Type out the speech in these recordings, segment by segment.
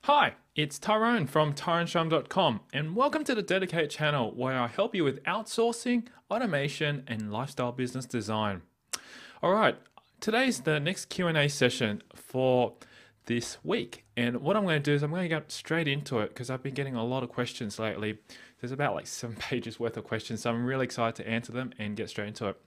Hi, it's Tyrone from tyroneshum.com and welcome to the dedicated channel where I help you with outsourcing, automation and lifestyle business design. All right, today's the next Q&A session for this week. And what I'm going to do is I'm going to get straight into it because I've been getting a lot of questions lately. There's about like 7 pages worth of questions, so I'm really excited to answer them and get straight into it.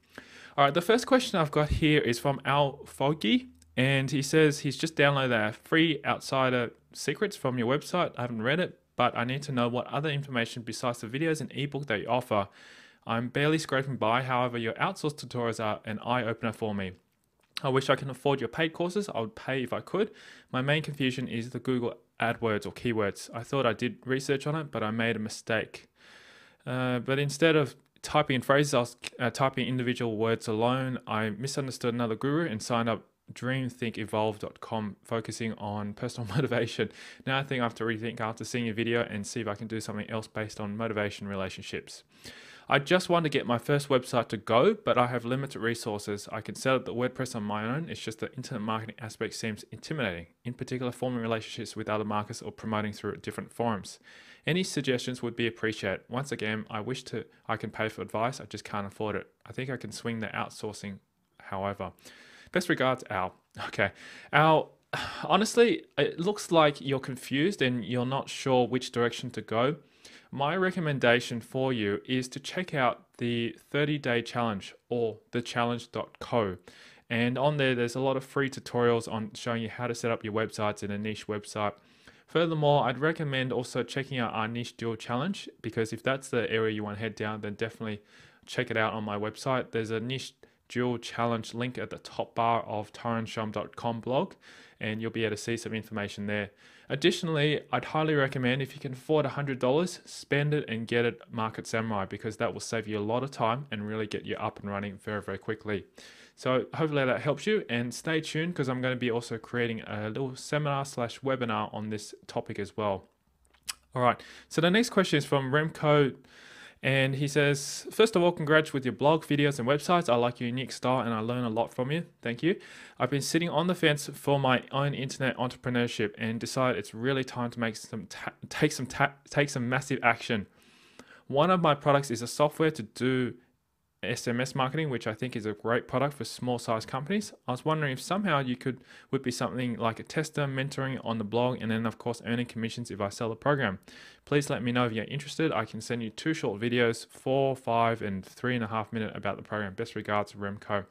All right, the first question I've got here is from Al Foggy, and he says he's just downloaded a free Outsider Secrets from your website. I haven't read it, but I need to know what other information besides the videos and ebook that you offer. I'm barely scraping by, however, your outsourced tutorials are an eye opener for me. I wish I can afford your paid courses. I would pay if I could. My main confusion is the Google AdWords or keywords. I thought I did research on it, but I made a mistake. But instead of typing in phrases, I was typing individual words alone. I misunderstood another guru and signed up dreamthinkevolve.com, focusing on personal motivation. Now I think I have to rethink after seeing your video and see if I can do something else based on motivation relationships. I just want to get my first website to go, but I have limited resources. I can set up the WordPress on my own. It's just the internet marketing aspect seems intimidating, in particular forming relationships with other marketers or promoting through different forums. Any suggestions would be appreciated. Once again, I can pay for advice. I just can't afford it. I think I can swing the outsourcing, however. Best regards, Al. Okay. Al, honestly, it looks like you're confused and you're not sure which direction to go. My recommendation for you is to check out the 30-day challenge or thechallenge.co. And on there, there's a lot of free tutorials on showing you how to set up your websites in a niche website. Furthermore, I'd recommend also checking out our niche dual challenge, because if that's the area you want to head down, then definitely check it out on my website. There's a niche dual challenge link at the top bar of tyroneshum.com blog, and you'll be able to see some information there. Additionally, I'd highly recommend, if you can afford $100, spend it and get it Market Samurai, because that will save you a lot of time and really get you up and running very, very quickly. So hopefully that helps you, and stay tuned because I'm going to be also creating a little seminar / webinar on this topic as well. All right, so the next question is from Remco, and he says, first of all, congrats with your blog, videos, and websites. I like your unique style and I learn a lot from you. Thank you. I've been sitting on the fence for my own internet entrepreneurship and decided it's really time to take some massive action. One of my products is a software to do SMS marketing, which I think is a great product for small size companies. I was wondering if somehow would be something like a tester, mentoring on the blog, and then of course earning commissions if I sell the program. Please let me know if you're interested. I can send you 2 short videos, 4, 5, and 3.5 minutes about the program. Best regards, Remco.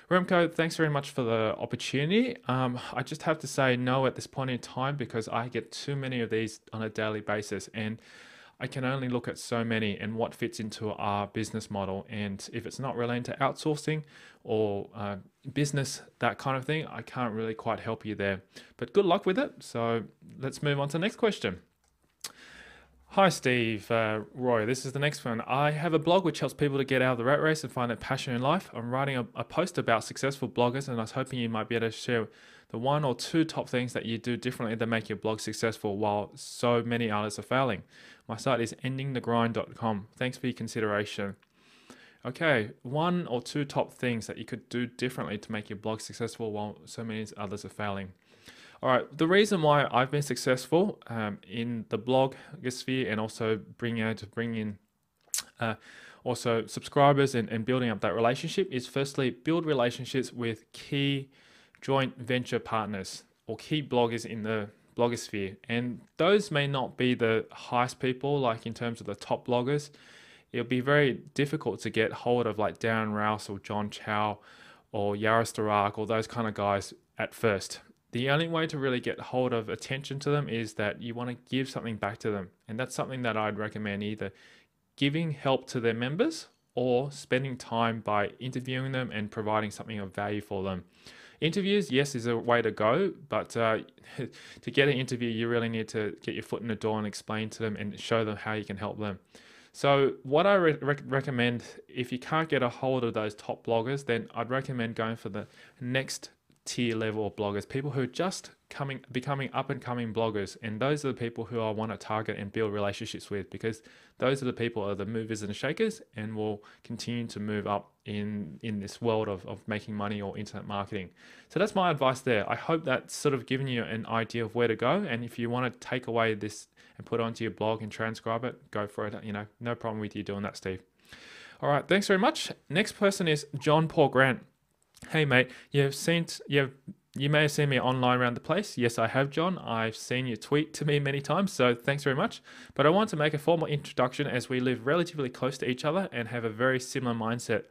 Remco, thanks very much for the opportunity. I just have to say no at this point in time because I get too many of these on a daily basis, and I can only look at so many and what fits into our business model. And if it's not related to outsourcing or business, that kind of thing, I can't really quite help you there. But good luck with it. So let's move on to the next question. Hi, Steve. Roy, this is the next one. I have a blog which helps people to get out of the rat race and find their passion in life. I'm writing a post about successful bloggers, and I was hoping you might be able to share the 1 or 2 top things that you do differently that make your blog successful while so many others are failing. My site is endingthegrind.com. Thanks for your consideration. Okay, 1 or 2 top things that you could do differently to make your blog successful while so many others are failing. All right, the reason why I've been successful in the blog sphere and also bring in also subscribers and building up that relationship is, firstly, build relationships with key joint venture partners or key bloggers in the blogosphere. And those may not be the highest people, like in terms of the top bloggers. It'll be very difficult to get hold of like Darren Rouse or John Chow or Yaris Darak or those kind of guys at first. The only way to really get hold of attention to them is that you want to give something back to them. And that's something that I'd recommend, either giving help to their members or spending time by interviewing them and providing something of value for them. Interviews, yes, is a way to go, but to get an interview, you really need to get your foot in the door and explain to them and show them how you can help them. So what I recommend, if you can't get a hold of those top bloggers, then I'd recommend going for the next tier level of bloggers, people who just becoming up and coming bloggers, and those are the people who I want to target and build relationships with, because those are the people are the movers and shakers and will continue to move up in this world of making money or internet marketing. So that's my advice there. I hope that's sort of given you an idea of where to go, and if you want to take away this and put it onto your blog and transcribe it, go for it. No problem with you doing that, Steve. All right, thanks very much. Next person is John Paul Grant. Hey mate, you may have seen me online around the place. Yes, I have, John. I've seen you tweet to me many times, so thanks very much. But I want to make a formal introduction, as we live relatively close to each other and have a very similar mindset.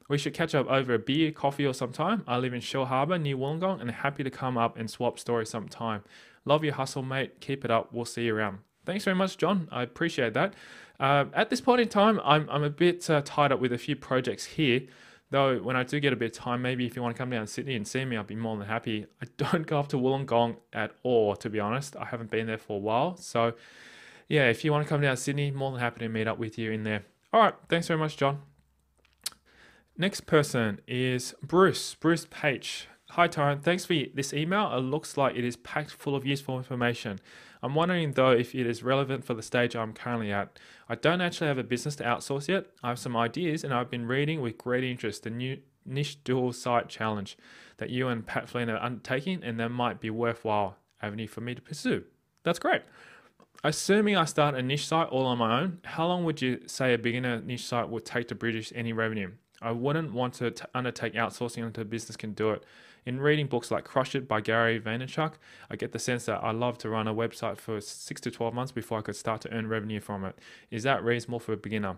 We should catch up over a beer, coffee, or sometime. I live in Shore Harbour near Wollongong and happy to come up and swap stories sometime. Love your hustle, mate. Keep it up. We'll see you around. Thanks very much, John. I appreciate that. At this point in time, I'm a bit tied up with a few projects here. Though when I do get a bit of time, maybe if you want to come down to Sydney and see me, I'd be more than happy. I don't go up to Wollongong at all, to be honest. I haven't been there for a while. So yeah, if you want to come down to Sydney, more than happy to meet up with you in there. All right, thanks very much, John. Next person is Bruce Page. Hi, Tyrone. Thanks for this email. It looks like it is packed full of useful information. I'm wondering though if it is relevant for the stage I'm currently at. I don't actually have a business to outsource yet. I have some ideas, and I've been reading with great interest the new niche dual site challenge that you and Pat Flynn are undertaking, and that might be a worthwhile avenue for me to pursue. That's great. Assuming I start a niche site all on my own, how long would you say a beginner niche site would take to produce any revenue? I wouldn't want to undertake outsourcing until a business can do it. In reading books like Crush It by Gary Vaynerchuk, I get the sense that I love to run a website for 6 to 12 months before I could start to earn revenue from it. Is that reasonable for a beginner?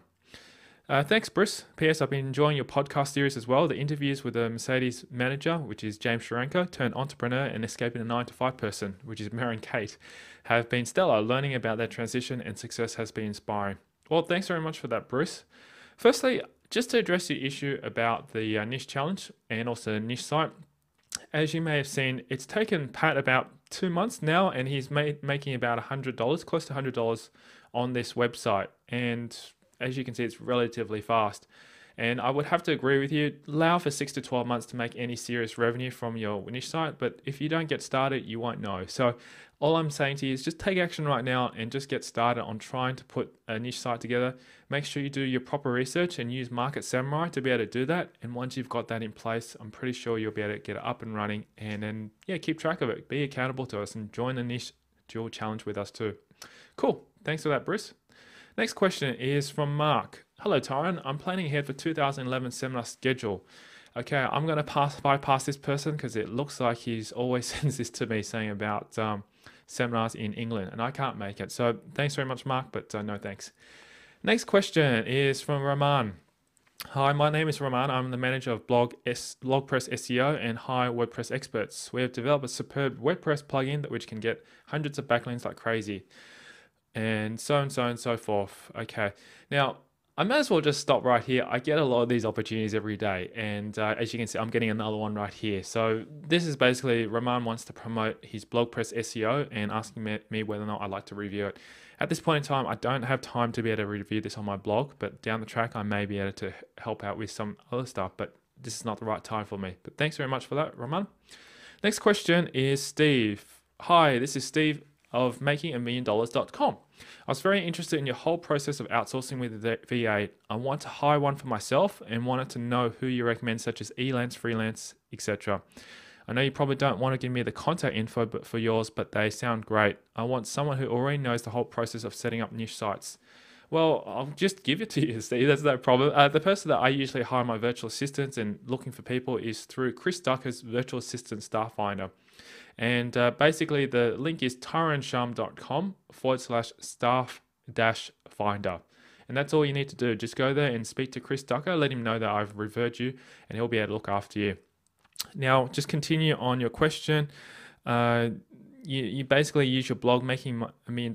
Thanks, Bruce. P.S. I've been enjoying your podcast series as well. The interviews with the Mercedes manager, which is James Sharenko, turned entrepreneur and escaping a 9-to-5 person, which is Mary and Kate, have been stellar. Learning about their transition and success has been inspiring. Well, thanks very much for that, Bruce. Firstly, just to address the issue about the niche challenge and also the niche site, as you may have seen, it's taken Pat about 2 months now, and he's making about $100, close to $100 on this website. And as you can see, it's relatively fast. And I would have to agree with you, allow for 6 to 12 months to make any serious revenue from your niche site. But if you don't get started, you won't know. So all I'm saying to you is just take action right now and just get started on trying to put a niche site together. Make sure you do your proper research and use Market Samurai to be able to do that. And once you've got that in place, I'm pretty sure you'll be able to get it up and running, and then keep track of it. Be accountable to us and join the niche dual challenge with us too. Cool. Thanks for that, Bruce. Next question is from Mark. Hello, Tyrone. I'm planning ahead for 2011 seminar schedule. Okay, I'm going to bypass this person because it looks like he's always sends this to me saying about seminars in England, and I can't make it. So thanks very much, Mark, but no thanks. Next question is from Rahman. Hi, my name is Rahman. I'm the manager of WordPress SEO and Hi WordPress Experts. We have developed a superb WordPress plugin which can get hundreds of backlinks like crazy, and so and so forth. Okay, now I might as well just stop right here. I get a lot of these opportunities every day, and as you can see, I'm getting another one right here. So this is basically Rahman wants to promote his WordPress SEO and asking me whether or not I'd like to review it. At this point in time, I don't have time to be able to review this on my blog, but down the track, I may be able to help out with some other stuff, but this is not the right time for me. But thanks very much for that, Rahman. Next question is Steve. Hi, this is Steve of makingamillion.com. I was very interested in your whole process of outsourcing with the VA. I want to hire one for myself and wanted to know who you recommend, such as Elance, Freelance, etc. I know you probably don't want to give me the contact info for yours, but they sound great. I want someone who already knows the whole process of setting up niche sites. Well, I'll just give it to you, Steve. That's no problem. The person that I usually hire my virtual assistants and looking for people is through Chris Ducker's Virtual Assistant Staff Finder. And basically the link is tyronshum.com/staff-finder. And that's all you need to do. Just go there and speak to Chris Ducker, let him know that I've referred you, and he'll be able to look after you. Now, just continue on your question. You basically use your blog Making $1 Million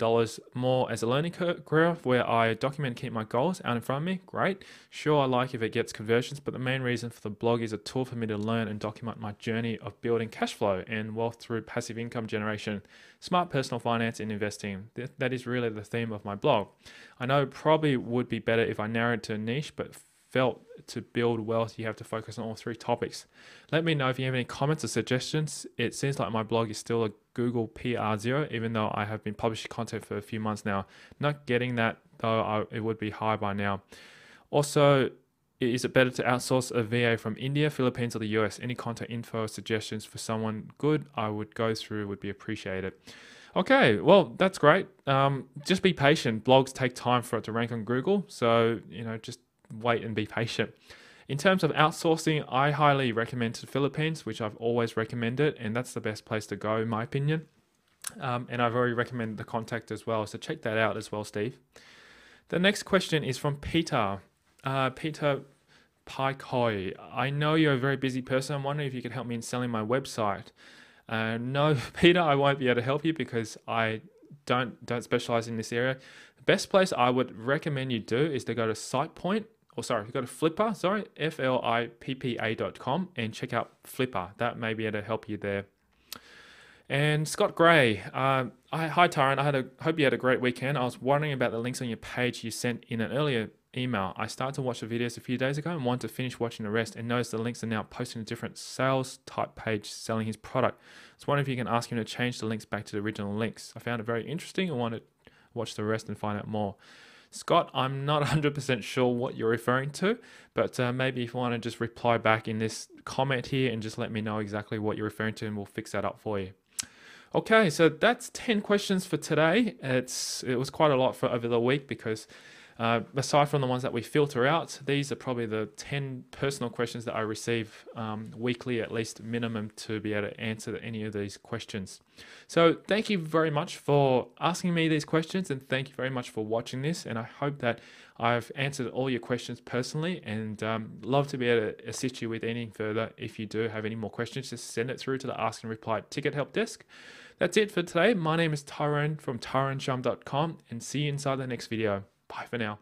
more as a learning curve where I document and keep my goals out in front of me. Great. Sure, I like if it gets conversions, but the main reason for the blog is a tool for me to learn and document my journey of building cash flow and wealth through passive income generation, smart personal finance, and investing. That is really the theme of my blog. I know it probably would be better if I narrowed to a niche, but felt to build wealth, you have to focus on all three topics. Let me know if you have any comments or suggestions. It seems like my blog is still a Google PR0, even though I have been publishing content for a few months now. Not getting that, though, it would be high by now. Also, is it better to outsource a VA from India, Philippines, or the US? Any contact info or suggestions for someone good I would go through would be appreciated. Okay, well, that's great. Just be patient. Blogs take time for it to rank on Google. So, just wait and be patient. In terms of outsourcing, I highly recommend to the Philippines, which I've always recommended, and that's the best place to go, in my opinion. And I've already recommended the contact as well. So check that out as well, Steve. The next question is from Peter. Peter Pikoi. I know you're a very busy person. I'm wondering if you could help me in selling my website. No, Peter, I won't be able to help you because I don't specialize in this area. The best place I would recommend you do is to go to SitePoint, go to Flippa, Flippa.com and check out Flippa. That may be able to help you there. And Scott Gray, hi Tyron, hope you had a great weekend. I was wondering about the links on your page you sent in an earlier email. I started to watch the videos a few days ago and wanted to finish watching the rest and noticed the links are now posting a different sales type page selling his product. I was wondering if you can ask him to change the links back to the original links. I found it very interesting and wanted to watch the rest and find out more. Scott, I'm not 100% sure what you're referring to, but maybe if you want to just reply back in this comment here and just let me know exactly what you're referring to and we'll fix that up for you. Okay, so that's 10 questions for today. It was quite a lot for over the week because aside from the ones that we filter out, these are probably the 10 personal questions that I receive weekly, at least minimum, to be able to answer any of these questions. So thank you very much for asking me these questions, and thank you very much for watching this. And I hope that I've answered all your questions personally, and love to be able to assist you with anything further. If you do have any more questions, just send it through to the Ask and Reply Ticket Help Desk. That's it for today. My name is Tyrone from TyroneShum.com, and see you inside the next video. Bye for now.